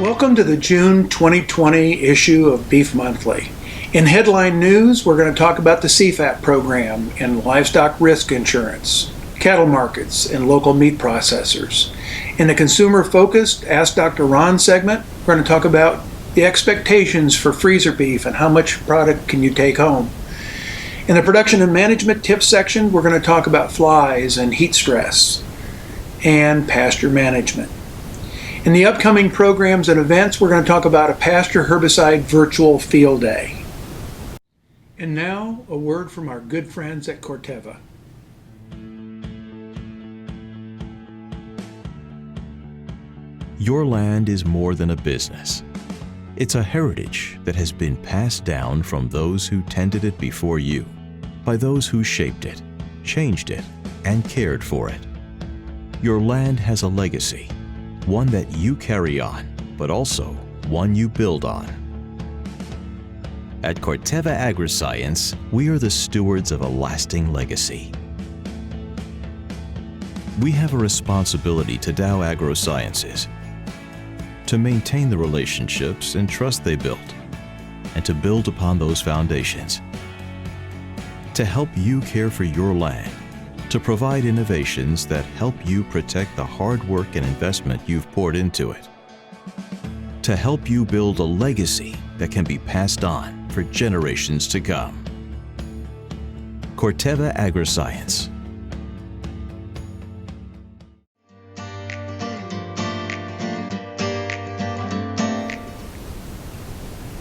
Welcome to the June 2020 issue of Beef Monthly. In headline news, we're going to talk about the CFAP program and livestock risk insurance, cattle markets, and local meat processors. In the consumer-focused Ask Dr. Ron segment, we're going to talk about the expectations for freezer beef and how much product can you take home. In the production and management tips section, we're going to talk about flies and heat stress and pasture management. In the upcoming programs and events, we're going to talk about a pasture herbicide virtual field day. And now, a word from our good friends at Corteva. Your land is more than a business. It's a heritage that has been passed down from those who tended it before you, by those who shaped it, changed it, and cared for it. Your land has a legacy, one that you carry on, but also one you build on. At Corteva Agriscience, we are the stewards of a lasting legacy. We have a responsibility to Dow AgroSciences to maintain the relationships and trust they built, and to build upon those foundations, to help you care for your land, to provide innovations that help you protect the hard work and investment you've poured into it, to help you build a legacy that can be passed on for generations to come. Corteva Agriscience.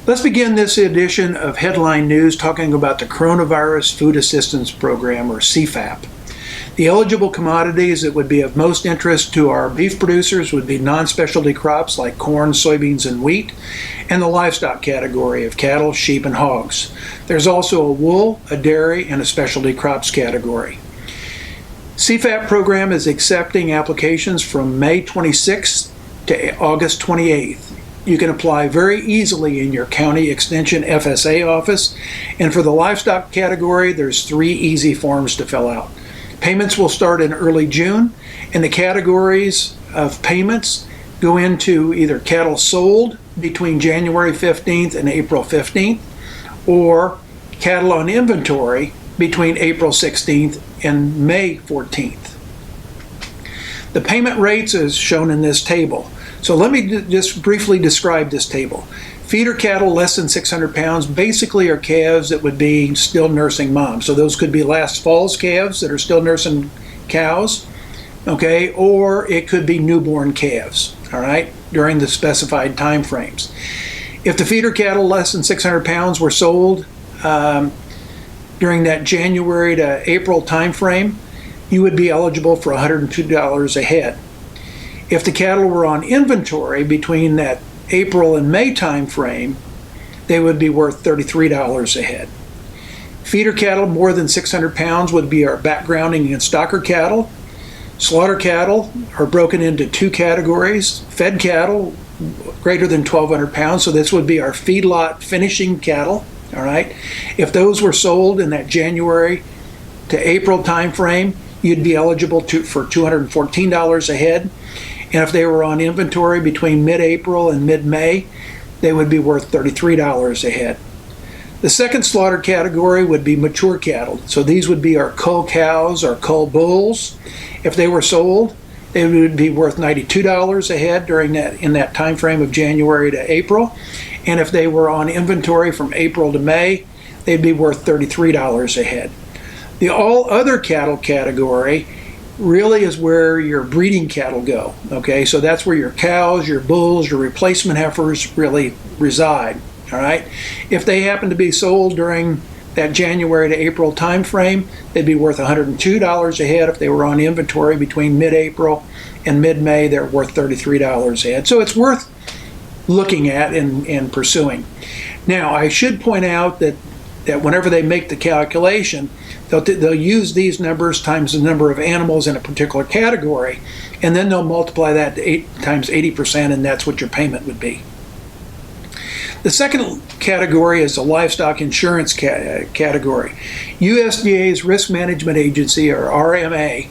Let's begin this edition of Headline News talking about the Coronavirus Food Assistance Program, or CFAP. The eligible commodities that would be of most interest to our beef producers would be non-specialty crops like corn, soybeans, and wheat, and the livestock category of cattle, sheep, and hogs. There's also a wool, a dairy, and a specialty crops category. CFAP program is accepting applications from May 26th to August 28th. You can apply very easily in your county extension FSA office, and for the livestock category, there's 3 easy forms to fill out. Payments will start in early June, and the categories of payments go into either cattle sold between January 15th and April 15th, or cattle on inventory between April 16th and May 14th. The payment rates is shown in this table. So let me just briefly describe this table. Feeder cattle less than 600 pounds basically are calves that would be still nursing moms. So those could be last fall's calves that are still nursing cows, okay, or it could be newborn calves, all right, during the specified time frames. If the feeder cattle less than 600 pounds were sold during that January to April time frame, you would be eligible for $102 a head. If the cattle were on inventory between that April and May time frame, they would be worth $33 a head. Feeder cattle more than 600 pounds would be our backgrounding and stocker cattle. Slaughter cattle are broken into 2 categories. Fed cattle greater than 1,200 pounds, so this would be our feedlot finishing cattle. All right. If those were sold in that January to April time frame, you'd be eligible for $214 a head. And if they were on inventory between mid-April and mid-May, they would be worth $33 a head. The second slaughter category would be mature cattle. So these would be our cull cows or cull bulls. If they were sold, they would be worth $92 a head in that time frame of January to April. And if they were on inventory from April to May, they'd be worth $33 a head. The all other cattle category really is where your breeding cattle go, okay? So that's where your cows, your bulls, your replacement heifers really reside, all right? If they happen to be sold during that January to April time frame, they'd be worth $102 a head. If they were on inventory between mid-April and mid-May, they're worth $33 a head. So it's worth looking at and pursuing. Now, I should point out that whenever they make the calculation, they'll use these numbers times the number of animals in a particular category, and then they'll multiply that to 8 times 80%, and that's what your payment would be. The second category is the livestock insurance category. USDA's Risk Management Agency, or RMA,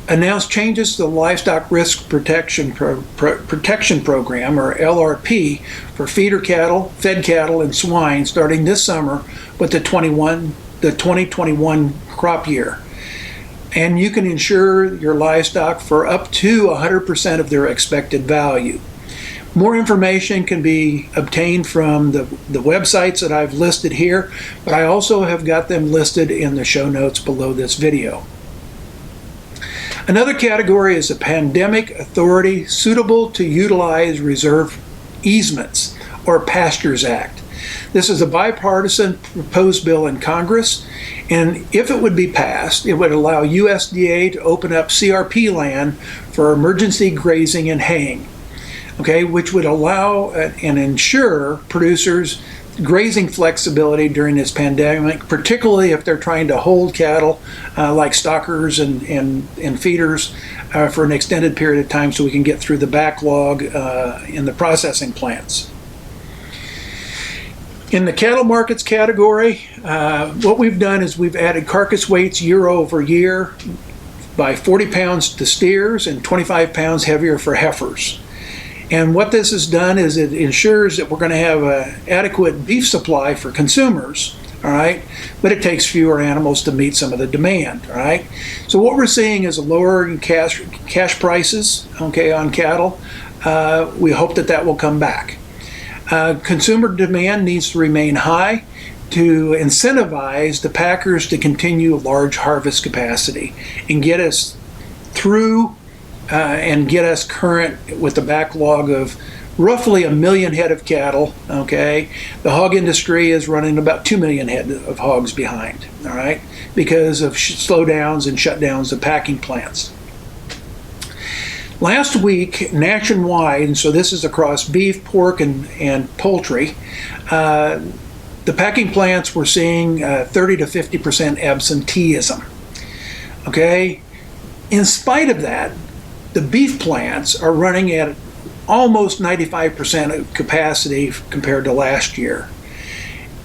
announced changes to the Livestock Risk Protection Program, or LRP, for feeder cattle, fed cattle, and swine starting this summer with the 2021 crop year. And you can insure your livestock for up to 100% of their expected value. More information can be obtained from the websites that I've listed here, but I also have got them listed in the show notes below this video. Another category is a pandemic authority suitable to utilize reserve easements, or Pastures Act. This is a bipartisan proposed bill in Congress, and if it would be passed, it would allow USDA to open up CRP land for emergency grazing and haying, okay, which would allow and ensure producers grazing flexibility during this pandemic, particularly if they're trying to hold cattle like stockers and feeders for an extended period of time so we can get through the backlog in the processing plants. In the cattle markets category, what we've done is we've added carcass weights year over year by 40 pounds to steers and 25 pounds heavier for heifers. And what this has done is it ensures that we're going to have an adequate beef supply for consumers, all right? But it takes fewer animals to meet some of the demand, all right? So what we're seeing is a lower cash prices, okay, on cattle. We hope that that will come back. Consumer demand needs to remain high to incentivize the packers to continue large harvest capacity and get us through and get us current with the backlog of roughly 1 million head of cattle, okay? The hog industry is running about 2 million head of hogs behind, all right? Because of slowdowns and shutdowns of packing plants. Last week, nationwide, and so this is across beef, pork, and poultry, the packing plants were seeing 30 to 50% absenteeism, okay? In spite of that, the beef plants are running at almost 95% of capacity compared to last year,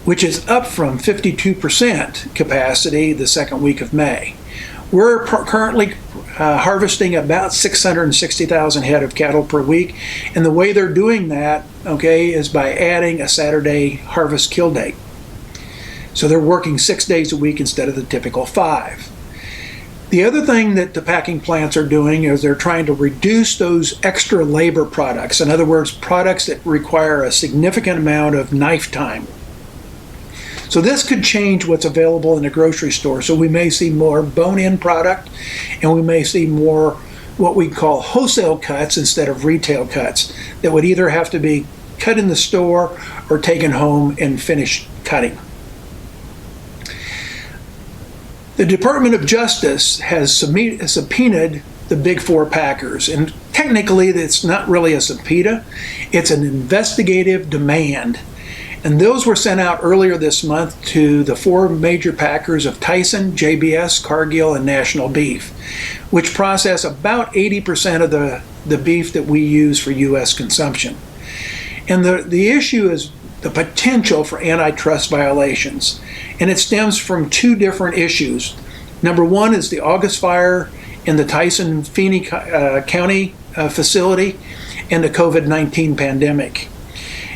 which is up from 52% capacity the second week of May. We're currently harvesting about 660,000 head of cattle per week, and the way they're doing that, okay, is by adding a Saturday harvest kill date. So they're working 6 days a week instead of the typical 5. The other thing that the packing plants are doing is they're trying to reduce those extra labor products. In other words, products that require a significant amount of knife time. So this could change what's available in the grocery store. So we may see more bone-in product, and we may see more what we call wholesale cuts instead of retail cuts that would either have to be cut in the store or taken home and finished cutting. The Department of Justice has subpoenaed the Big Four packers, and technically it's not really a subpoena, it's an investigative demand. And those were sent out earlier this month to the 4 major packers of Tyson, JBS, Cargill, and National Beef, which process about 80% of the beef that we use for U.S. consumption. And the issue is the potential for antitrust violations. And it stems from 2 different issues. Number one is the August fire in the Tyson Feeney County facility and the COVID-19 pandemic.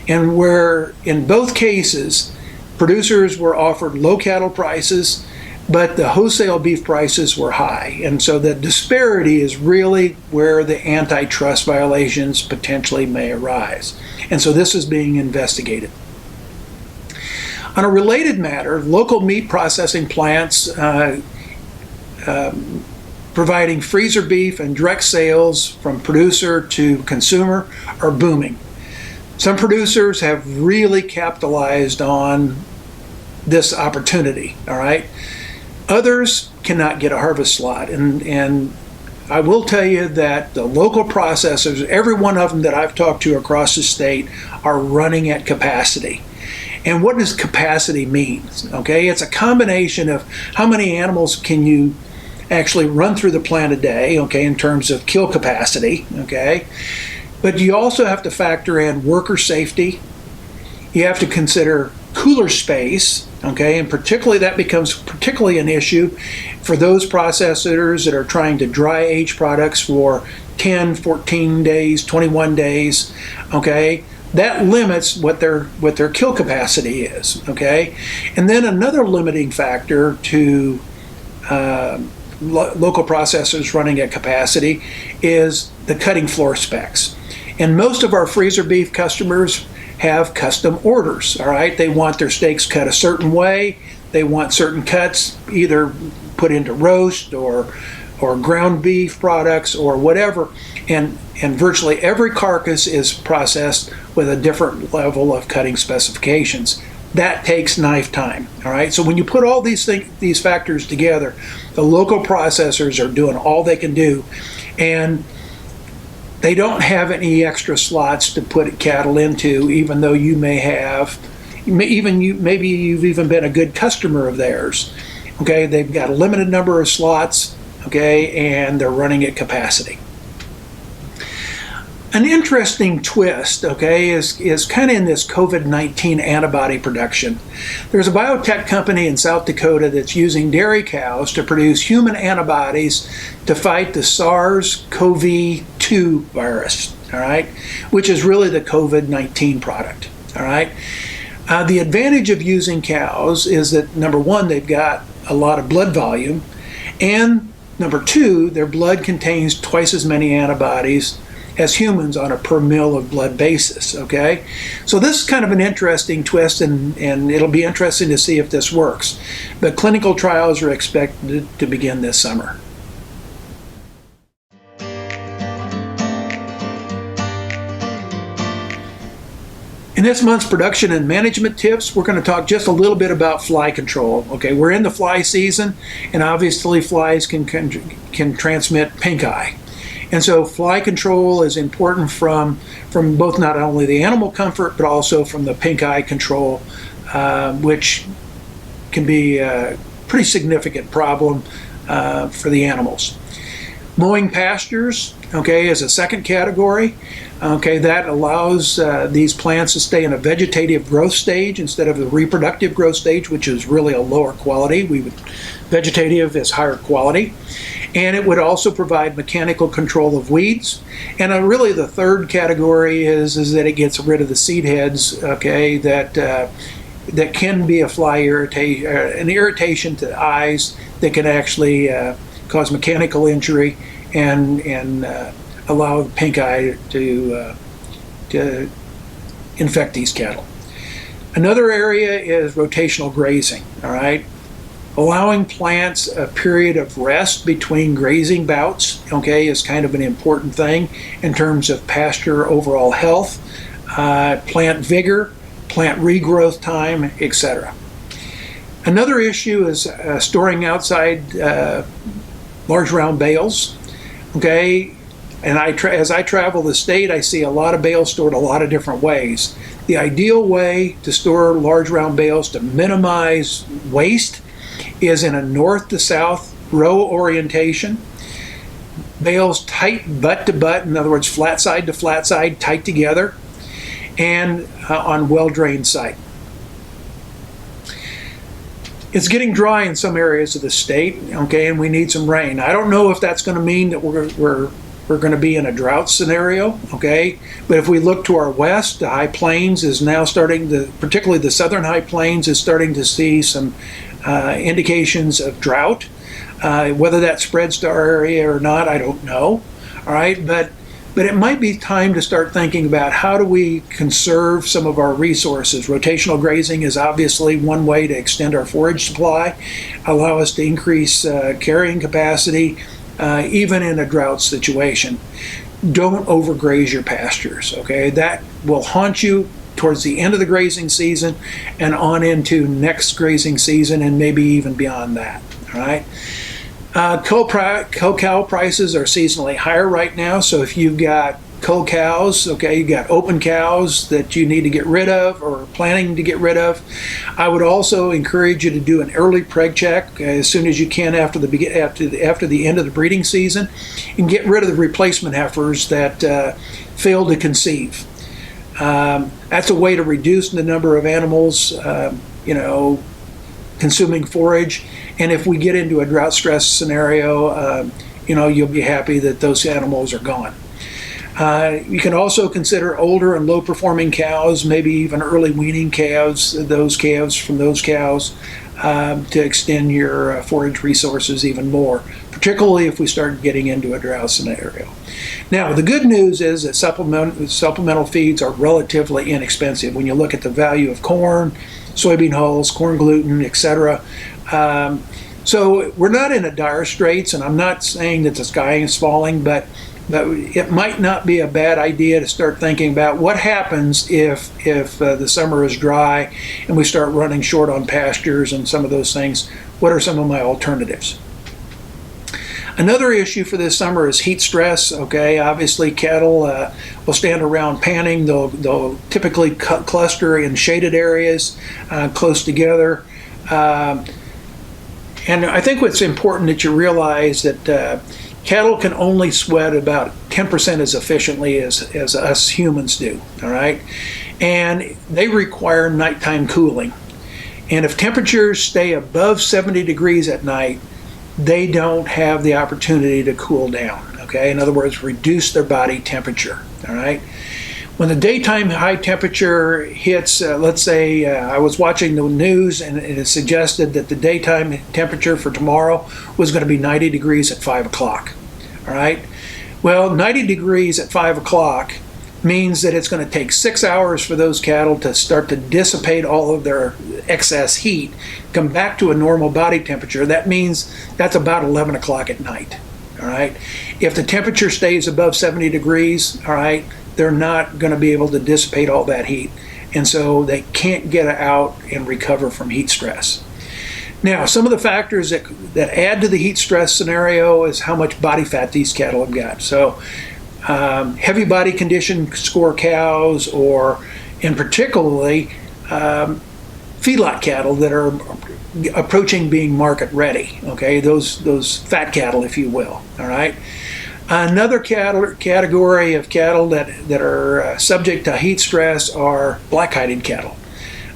And where in both cases, producers were offered low cattle prices, but the wholesale beef prices were high. And so the disparity is really where the antitrust violations potentially may arise. And so this is being investigated. On a related matter, local meat processing plants providing freezer beef and direct sales from producer to consumer are booming. Some producers have really capitalized on this opportunity, all right? Others cannot get a harvest slot, and I will tell you that the local processors, every one of them that I've talked to across the state, are running at capacity. And what does capacity mean? Okay, it's a combination of how many animals can you actually run through the plant a day, okay, in terms of kill capacity, okay? But you also have to factor in worker safety. You have to consider cooler space, okay, and particularly that becomes particularly an issue for those processors that are trying to dry age products for 10, 14 days, 21 days, okay. That limits what their kill capacity is, okay. And then another limiting factor to local processors running at capacity is the cutting floor specs. And most of our freezer beef customers have custom orders, all right? They want their steaks cut a certain way. They want certain cuts either put into roast or ground beef products or whatever. And virtually every carcass is processed with a different level of cutting specifications. That takes knife time, all right? So when you put all these factors together, the local processors are doing all they can do, and they don't have any extra slots to put cattle into, even though you may have, maybe you've even been a good customer of theirs. Okay, they've got a limited number of slots, okay, and they're running at capacity. An interesting twist, okay, is kind of in this COVID-19 antibody production. There's a biotech company in South Dakota that's using dairy cows to produce human antibodies to fight the SARS-CoV-2 virus, all right, which is really the COVID-19 product, all right. The advantage of using cows is that, number one, they've got a lot of blood volume, and number two, their blood contains twice as many antibodies as humans on a per mil of blood basis, okay? So this is kind of an interesting twist, and it'll be interesting to see if this works. But clinical trials are expected to begin this summer. In this month's production and management tips, we're going to talk just a little bit about fly control. Okay, we're in the fly season, and obviously flies can transmit pink eye. And so fly control is important from both not only the animal comfort, but also from the pink eye control, which can be a pretty significant problem for the animals. Mowing pastures, okay, is a second category. Okay, that allows these plants to stay in a vegetative growth stage instead of the reproductive growth stage, which is really a lower quality. Vegetative is higher quality. And it would also provide mechanical control of weeds. And really the third category is that it gets rid of the seed heads, okay, that can be a fly an irritation to the eyes that can actually cause mechanical injury and allow the pink eye to infect these cattle. Another area is rotational grazing, all right? Allowing plants a period of rest between grazing bouts, okay, is kind of an important thing in terms of pasture overall health, plant vigor, plant regrowth time, etc. Another issue is storing outside large round bales, okay, and as I travel the state, I see a lot of bales stored a lot of different ways. The ideal way to store large round bales to minimize waste is in a north to south row orientation. Bales tight butt to butt, in other words, flat side to flat side, tight together, and on well-drained site. It's getting dry in some areas of the state, okay, and we need some rain. I don't know if that's going to mean that we're going to be in a drought scenario, okay? But if we look to our west, the high plains is now particularly the southern high plains is starting to see some indications of drought. Whether that spreads to our area or not, I don't know, all right? But it might be time to start thinking about how do we conserve some of our resources. Rotational grazing is obviously one way to extend our forage supply, allow us to increase carrying capacity, even in a drought situation. Don't overgraze your pastures, okay? That will haunt you towards the end of the grazing season and on into next grazing season and maybe even beyond that, all right? Cull cow prices are seasonally higher right now, so if you've got cull cows, okay, you've got open cows that you need to get rid of or planning to get rid of, I would also encourage you to do an early preg check as soon as you can after the end of the breeding season and get rid of the replacement heifers that fail to conceive. That's a way to reduce the number of animals, consuming forage. And if we get into a drought stress scenario, you'll be happy that those animals are gone. You can also consider older and low performing cows, maybe even early weaning calves, those calves from those cows, to extend your forage resources even more, particularly if we start getting into a drought scenario. Now, the good news is that supplemental feeds are relatively inexpensive when you look at the value of corn, soybean hulls, corn gluten, etc. So we're not in a dire straits, and I'm not saying that the sky is falling, but it might not be a bad idea to start thinking about what happens if the summer is dry and we start running short on pastures and some of those things. What are some of my alternatives? Another issue for this summer is heat stress. Okay, obviously cattle will stand around panning. They'll typically cluster in shaded areas close together. And I think what's important that you realize that cattle can only sweat about 10% as efficiently as us humans do, all right? And they require nighttime cooling. And if temperatures stay above 70 degrees at night, they don't have the opportunity to cool down, okay? In other words, reduce their body temperature, all right? When the daytime high temperature hits, let's say I was watching the news and it suggested that the daytime temperature for tomorrow was going to be 90 degrees at 5 o'clock. All right. Well, 90 degrees at 5 o'clock means that it's going to take 6 hours for those cattle to start to dissipate all of their excess heat, come back to a normal body temperature. That means that's about 11 o'clock at night. All right. If the temperature stays above 70 degrees, all right, they're not going to be able to dissipate all that heat. And so they can't get out and recover from heat stress. Now, some of the factors that add to the heat stress scenario is how much body fat these cattle have got. So heavy body condition score cows, or in particularly feedlot cattle that are approaching being market ready, okay, those fat cattle, if you will, all right. Another category of cattle that are subject to heat stress are black-hided cattle.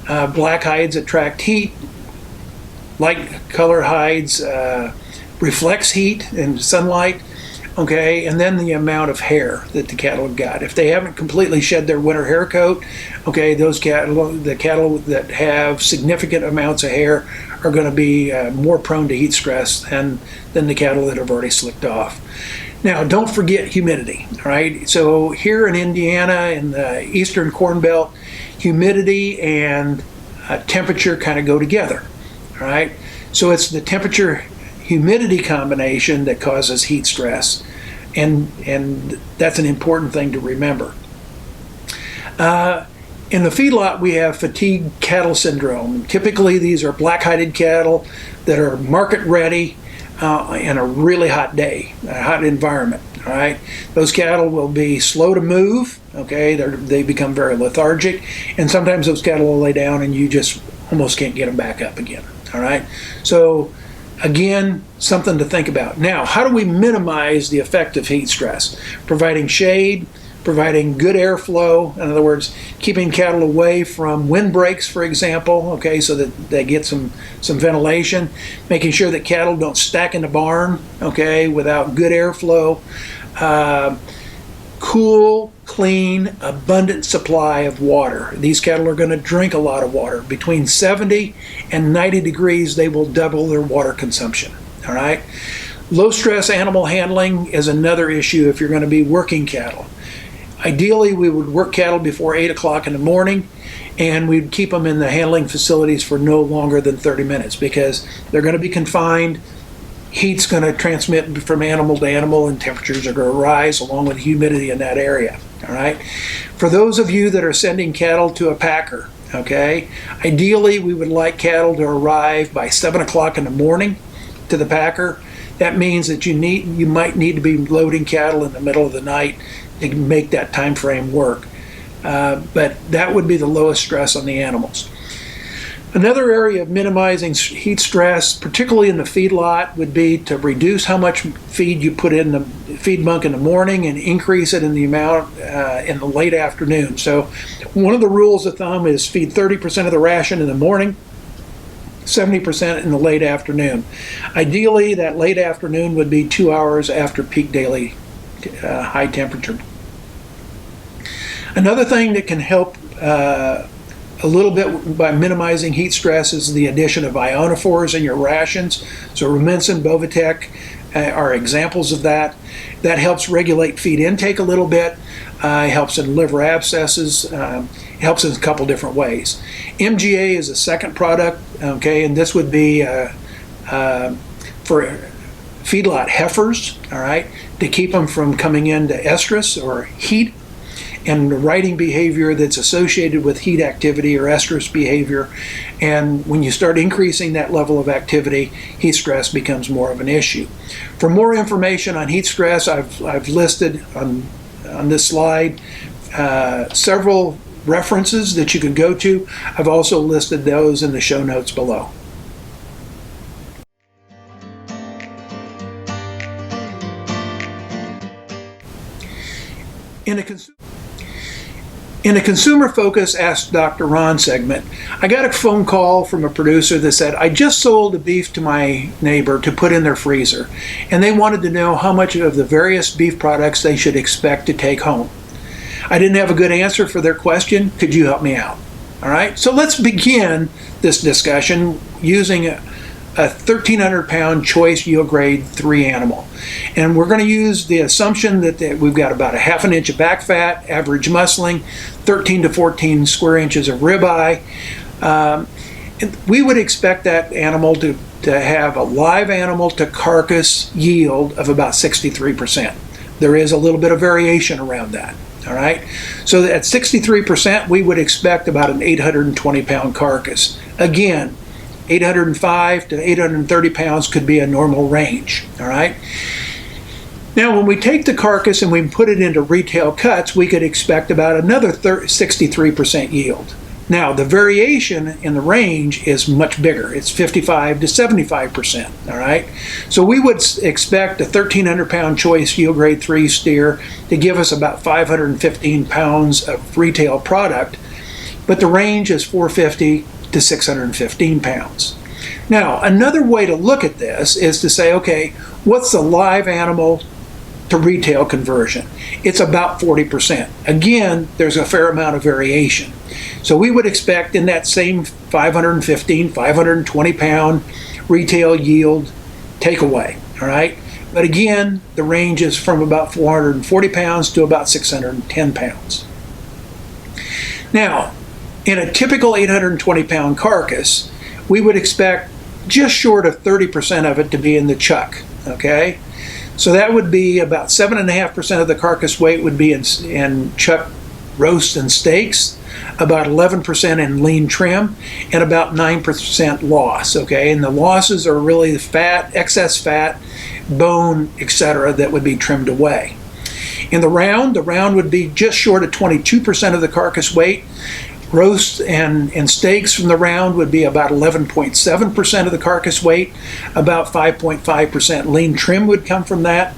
Black hides attract heat. Light color hides reflects heat and sunlight, okay, and then the amount of hair that the cattle have got. If they haven't completely shed their winter hair coat, okay, the cattle that have significant amounts of hair are going to be more prone to heat stress than the cattle that have already slicked off. Now, don't forget humidity, all right? So here in Indiana, in the eastern Corn Belt, humidity and temperature kind of go together. All right, so it's the temperature-humidity combination that causes heat stress, and that's an important thing to remember. In the feedlot, we have fatigue cattle syndrome. Typically, these are black-hided cattle that are market-ready in a really hot day, a hot environment. All right, those cattle will be slow to move. Okay, they become very lethargic, and sometimes those cattle will lay down, and you just almost can't get them back up again. All right, so again, something to think about. Now, how do we minimize the effect of heat stress? Providing shade, providing good airflow, in other words, keeping cattle away from windbreaks, for example, okay, so that they get some ventilation, making sure that cattle don't stack in the barn, okay, without good airflow. Cool, clean, abundant supply of water. These cattle are going to drink a lot of water. Between 70 and 90 degrees, they will double their water consumption. All right. Low stress animal handling is another issue if you're going to be working cattle. Ideally, we would work cattle before 8 o'clock in the morning, and we'd keep them in the handling facilities for no longer than 30 minutes because they're going to be confined. Heat's going to transmit from animal to animal, and temperatures are going to rise along with humidity in that area. All right. For those of you that are sending cattle to a packer, okay, ideally we would like cattle to arrive by 7 o'clock in the morning to the packer. That means that you might need to be loading cattle in the middle of the night to make that time frame work. But that would be the lowest stress on the animals. Another area of minimizing heat stress, particularly in the feedlot, would be to reduce how much feed you put in the feed bunk in the morning and increase it in the amount in the late afternoon. So one of the rules of thumb is feed 30% of the ration in the morning, 70% in the late afternoon. Ideally, that late afternoon would be 2 hours after peak daily high temperature. Another thing that can help a little bit by minimizing heat stress is the addition of ionophores in your rations. So Rumensin, Bovatec are examples of that. That helps regulate feed intake a little bit, helps in liver abscesses, helps in a couple different ways. MGA is a second product, okay, and this would be for feedlot heifers, all right, to keep them from coming into estrus or heat, and the riding behavior that's associated with heat activity or estrus behavior. And when you start increasing that level of activity, heat stress becomes more of an issue. For more information on heat stress, I've listed on this slide several references that you can go to. I've also listed those in the show notes below. In a Consumer Focus Ask Dr. Ron segment, I got a phone call from a producer that said, I just sold a beef to my neighbor to put in their freezer, and they wanted to know how much of the various beef products they should expect to take home. I didn't have a good answer for their question. Could you help me out? All right, so let's begin this discussion using a 1,300 pound choice yield grade 3 animal. And we're going to use the assumption that we've got about a ½ inch of back fat, average muscling, 13 to 14 square inches of ribeye. We would expect that animal to have a live animal to carcass yield of about 63%. There is a little bit of variation around that. All right, so at 63%, we would expect about an 820 pound carcass. Again, 805 to 830 pounds could be a normal range, all right? Now, when we take the carcass and we put it into retail cuts, we could expect about another 63% yield. Now, the variation in the range is much bigger. It's 55 to 75%, all right? So we would expect a 1,300 pound choice yield grade 3 steer to give us about 515 pounds of retail product, but the range is 450 to 615 pounds. Now, another way to look at this is to say, okay, what's the live animal to retail conversion? It's about 40%. Again, there's a fair amount of variation. So we would expect in that same 515, 520 pound retail yield takeaway, all right? But again, the range is from about 440 pounds to about 610 pounds. Now, in a typical 820 pound carcass, we would expect just short of 30% of it to be in the chuck, okay? So that would be about 7.5% of the carcass weight would be in chuck roasts and steaks, about 11% in lean trim, and about 9% loss, okay? And the losses are really the fat, excess fat, bone, etc. that would be trimmed away. In the round would be just short of 22% of the carcass weight. Roasts and steaks from the round would be about 11.7% of the carcass weight, about 5.5% lean trim would come from that,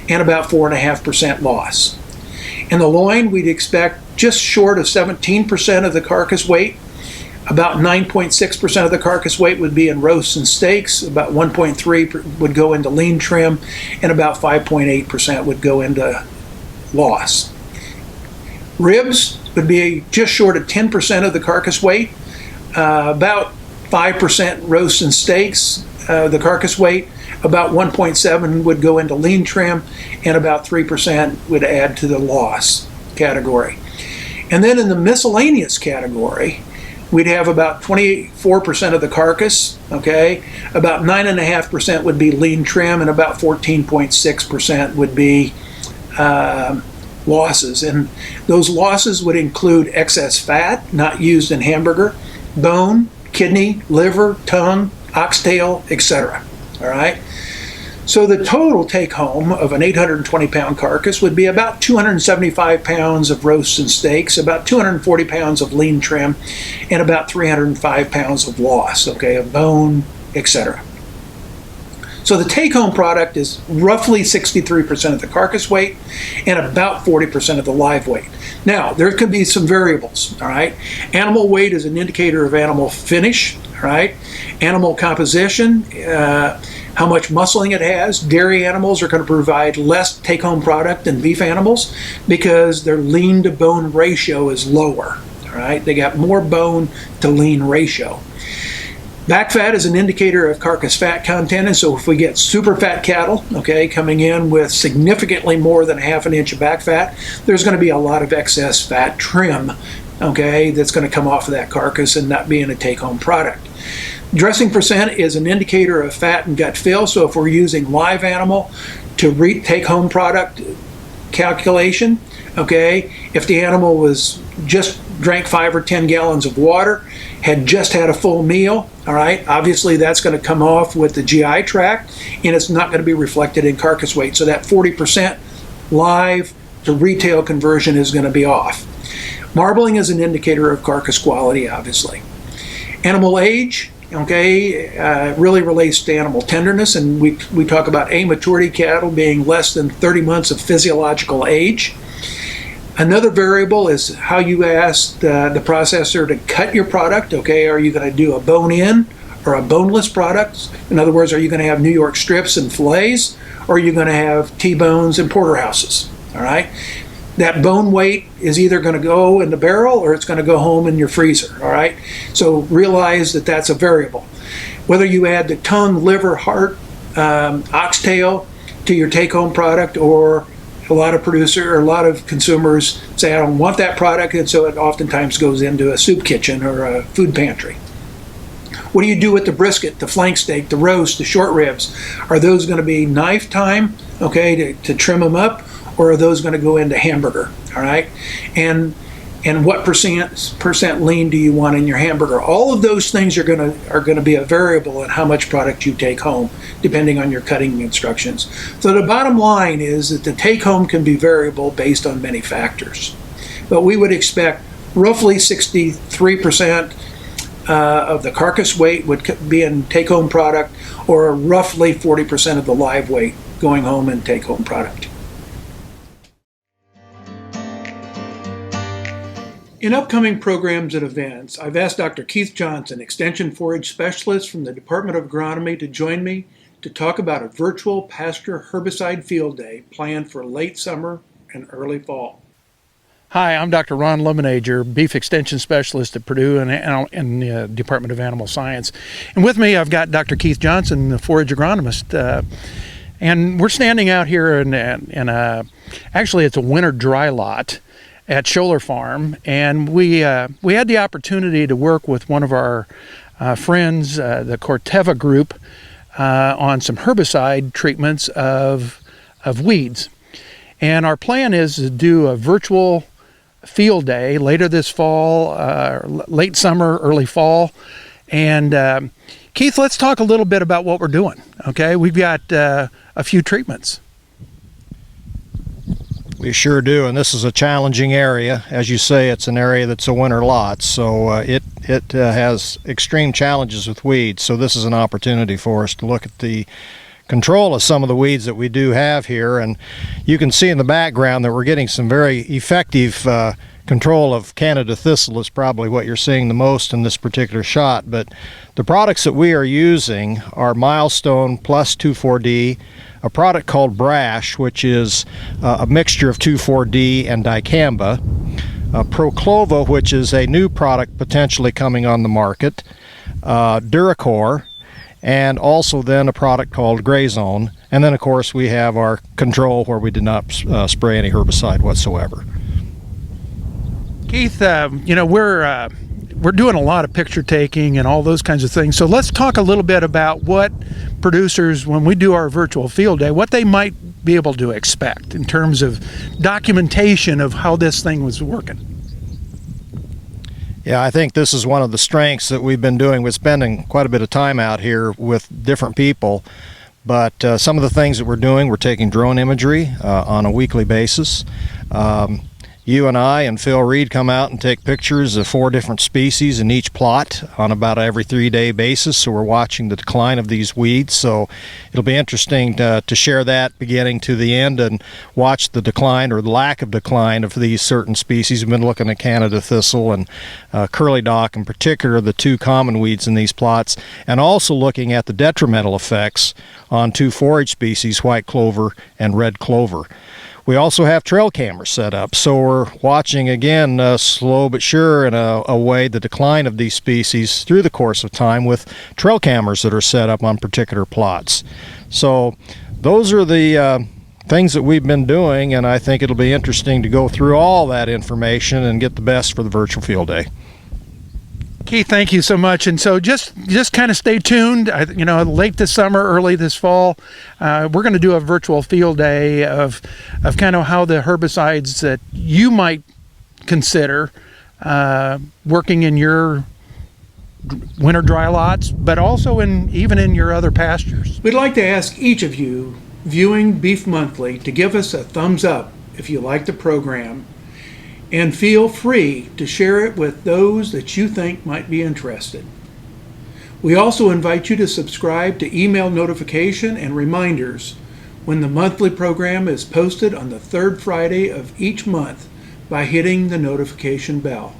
and about 4.5% loss. In the loin, we'd expect just short of 17% of the carcass weight, about 9.6% of the carcass weight would be in roasts and steaks, about 1.3% would go into lean trim, and about 5.8% would go into loss. Ribs would be just short of 10% of the carcass weight, about 5% roasts and steaks, the carcass weight, about 1.7% would go into lean trim, and about 3% would add to the loss category. And then in the miscellaneous category, we'd have about 24% of the carcass, okay? About 9.5% would be lean trim, and about 14.6% would be losses. And those losses would include excess fat, not used in hamburger, bone, kidney, liver, tongue, oxtail, etc. All right? So the total take home of an 820 pound carcass would be about 275 pounds of roasts and steaks, about 240 pounds of lean trim, and about 305 pounds of loss, okay, of bone, etc. So the take-home product is roughly 63% of the carcass weight and about 40% of the live weight. Now, there could be some variables, all right? Animal weight is an indicator of animal finish, all right? Animal composition, how much muscling it has. Dairy animals are going to provide less take-home product than beef animals because their lean-to-bone ratio is lower, all right? They got more bone to lean ratio. Back fat is an indicator of carcass fat content, and so if we get super fat cattle, okay, coming in with significantly more than half an inch of back fat, there's going to be a lot of excess fat trim, okay, that's going to come off of that carcass and not being a take-home product. Dressing percent is an indicator of fat and gut fill, so if we're using live animal to take-home product calculation, okay, if the animal was just drank 5 or 10 gallons of water, had just had a full meal, all right, obviously that's going to come off with the GI tract and it's not going to be reflected in carcass weight. So that 40% live to retail conversion is going to be off. Marbling is an indicator of carcass quality, obviously. Animal age, okay, really relates to animal tenderness, and we talk about amaturity cattle being less than 30 months of physiological age. Another variable is how you ask the processor to cut your product. Okay, are you going to do a bone-in or a boneless product? In other words, are you going to have New York strips and fillets, or are you going to have T-bones and porterhouses? All right, that bone weight is either going to go in the barrel or it's going to go home in your freezer. All right, so realize that that's a variable. Whether you add the tongue, liver, heart, oxtail to your take-home product, or a lot of consumers say, I don't want that product, and so it oftentimes goes into a soup kitchen or a food pantry. What do you do with the brisket, the flank steak, the roast, the short ribs? Are those going to be knife time, okay, to trim them up, or are those going to go into hamburger, all right? And what percent lean do you want in your hamburger? All of those things are going to be a variable in how much product you take home, depending on your cutting instructions. So the bottom line is that the take home can be variable based on many factors, but we would expect roughly 63% of the carcass weight would be in take home product, or roughly 40% of the live weight going home in take home product. In upcoming programs and events, I've asked Dr. Keith Johnson, Extension Forage Specialist from the Department of Agronomy, to join me to talk about a virtual Pasture herbicide field day planned for late summer and early fall. Hi, I'm Dr. Ron Lemonager, Beef Extension Specialist at Purdue in the Department of Animal Science. And with me, I've got Dr. Keith Johnson, the forage agronomist. And we're standing out here actually it's a winter dry lot at Scholler Farm, and we had the opportunity to work with one of our friends, the Corteva group, on some herbicide treatments of weeds. And our plan is to do a virtual field day later this fall, late summer, early fall. And Keith, let's talk a little bit about what we're doing. Okay, we've got a few treatments. We sure do, and this is a challenging area. As you say, it's an area that's a winter lot, so it has extreme challenges with weeds. So this is an opportunity for us to look at the control of some of the weeds that we do have here, and you can see in the background that we're getting some very effective control of Canada thistle. Is probably what you're seeing the most in this particular shot. But the products that we are using are Milestone plus 2,4-D, a product called Brash, which is a mixture of 2,4-D and dicamba, Proclova, which is a new product potentially coming on the market, Duracor, and also then a product called Grazone. And then of course we have our control where we did not spray any herbicide whatsoever. Keith, we're doing a lot of picture taking and all those kinds of things. So let's talk a little bit about what producers, when we do our virtual field day, what they might be able to expect in terms of documentation of how this thing was working. Yeah, I think this is one of the strengths that we've been doing with spending quite a bit of time out here with different people. But some of the things that we're doing, we're taking drone imagery on a weekly basis. You and I and Phil Reed come out and take pictures of 4 different species in each plot on about every 3-day basis, so we're watching the decline of these weeds. So it'll be interesting to share that beginning to the end and watch the decline or the lack of decline of these certain species. We've been looking at Canada thistle and curly dock in particular, the 2 common weeds in these plots, and also looking at the detrimental effects on 2 forage species, white clover and red clover. We also have trail cameras set up, so we're watching again, slow but sure in a way, the decline of these species through the course of time with trail cameras that are set up on particular plots. So those are the things that we've been doing, and I think it'll be interesting to go through all that information and get the best for the virtual field day. Keith, thank you so much. And so just kind of stay tuned. Late this summer, early this fall, we're going to do a virtual field day of kind of how the herbicides that you might consider working in your winter dry lots, but also even in your other pastures. We'd like to ask each of you viewing Beef Monthly to give us a thumbs up if you like the program, and feel free to share it with those that you think might be interested. We also invite you to subscribe to email notification and reminders when the monthly program is posted on the 3rd Friday of each month by hitting the notification bell.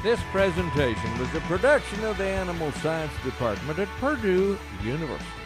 This presentation was a production of the Animal Science Department at Purdue University.